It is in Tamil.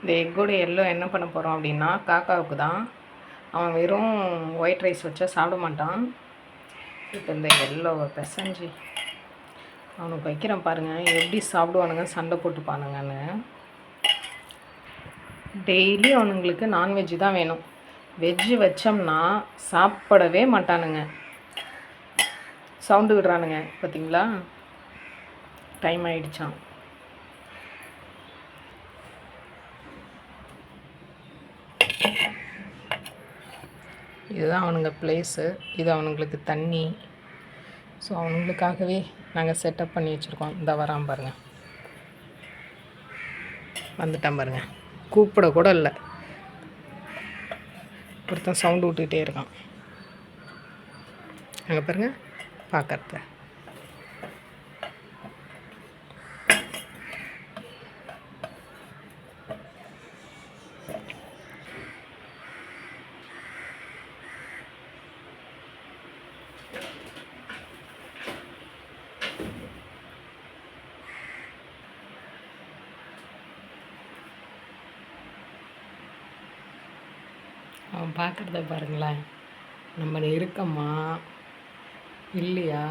இந்த எக்கோட எல்லோ என்ன பண்ண போகிறோம் அப்படின்னா காக்காவுக்கு தான். அவன் வெறும் ஒயிட் ரைஸ் வச்சா சாப்பிட மாட்டான். இப்போ இந்த எல்லோவை பிசைஞ்சு அவனுக்கு வைக்கிறேன் பாருங்கள், எப்படி சாப்பிடுவானுங்க, சண்டை போட்டுப்பானுங்கன்னு. டெய்லி அவனுங்களுக்கு நான்வெஜ்ஜு தான் வேணும். வெஜ்ஜு வச்சோம்னா சாப்பிடவே மாட்டானுங்க. சவுண்டு விடுறானுங்க பார்த்தீங்களா? டைம் ஆகிடுச்சான். இதுதான் அவனுங்க ப்ளேஸு, இது அவனுங்களுக்கு தண்ணி. ஸோ அவனுங்களுக்காகவே நாங்கள் செட்டப் பண்ணி வச்சுருக்கோம். இந்த வரான் பாருங்கள், வந்துட்டான் பாருங்கள், கூப்பிட கூட இல்லை, ஒருத்தன் சவுண்டு விட்டுக்கிட்டே இருக்கான். அங்கே பாருங்கள் பார்க்கறத. அவன் பார்க்குறத பாருங்களேன். நம்ம இருக்கமா இல்லையா